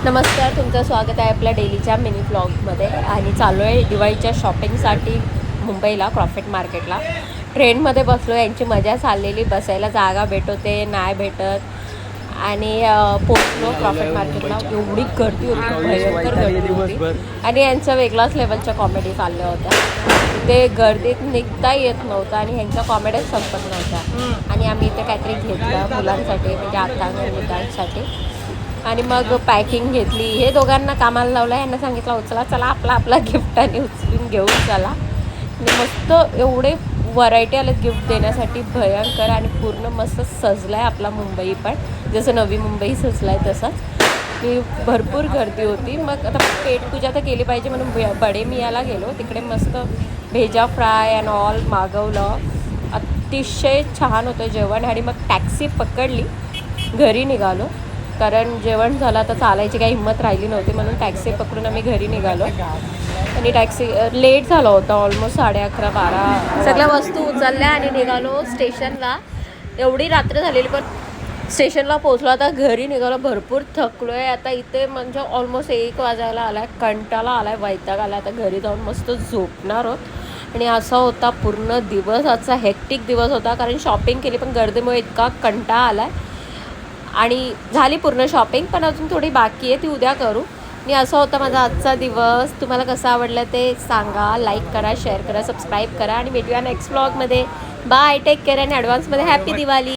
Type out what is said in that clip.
नमस्कार, तुमचं स्वागत आहे आपल्या डेलीच्या मिनी व्लॉगमध्ये. आणि चालू आहे दिवाळीच्या शॉपिंगसाठी मुंबईला क्रॉफर्ट मार्केटला. ट्रेनमध्ये बसलो, यांची मजा चाललेली, बसायला जागा भेटते नाही भेटत. आणि पोचलो क्रॉफर्ट मार्केटला. एवढी गर्दी होती, भयंकर गर्दी होती. आणि यांच्या वेगळाच लेवलच्या कॉमेडी चालल्या होत्या. ते गर्दीत निघता येत नव्हतं आणि ह्यांच्या कॉमेडीच संपत नव्हत्या. आणि आम्ही इथे काहीतरी घेतलं मुलांसाठी, म्हणजे आता मुलांसाठी. आणि मग पॅकिंग घेतली. हे दोघांना कामाला लावलं. यांना सांगितलं उचला, चला आपला आपला गिफ्ट आणि उचलून घेऊन चला. आणि मस्त एवढे व्हरायटी आले गिफ्ट देण्यासाठी, भयंकर. आणि पूर्ण मस्त सजला आहे आपला मुंबई, पण जसं नवी मुंबई सजला आहे तसंच. की भरपूर गर्दी होती. मग आता पेटपूजा तर केली पाहिजे म्हणून बडे मियाला गेलो. तिकडे मस्त भेजा फ्राय अँड ऑल मागवलं. अतिशय छान होतं जेवण. आणि मग टॅक्सी पकडली, घरी निघालो. कारण जेवण झालं तर चालायची काही हिंमत राहिली नव्हती, म्हणून टॅक्सी पकडून आम्ही घरी निघालो. आणि टॅक्सी लेट झाला होता, ऑलमोस्ट 11:30-12. सगळ्या वस्तू उचलल्या आणि निघालो स्टेशनला. एवढी रात्र झालेली, पण स्टेशनला पोचलो. आता घरी निघालो. भरपूर थकलो आहे आता इथे, म्हणजे ऑलमोस्ट 1 वाजायला आला आहे. कंटाळा आला आहे, वैताग आला. आता घरी जाऊन मस्त झोपणार आहोत. आणि असा होता पूर्ण दिवस. आजचा हेक्टिक दिवस होता, कारण शॉपिंग केली पण गर्दीमुळे इतका कंटाळा आला आहे. आणि झाली पूर्ण शॉपिंग, पण अजून थोडी बाकी आहे, ती उद्या करू. आणि असा होता माझा आजचा दिवस. तुम्हाला कसं आवडलं ते सांगा, लाईक करा, शेअर करा, सबस्क्राईब करा. आणि भेटूया नेक्स्ट व्लॉगमध्ये. बाय, टेक केअर आणि ॲडव्हान्समध्ये हॅपी दिवाळी.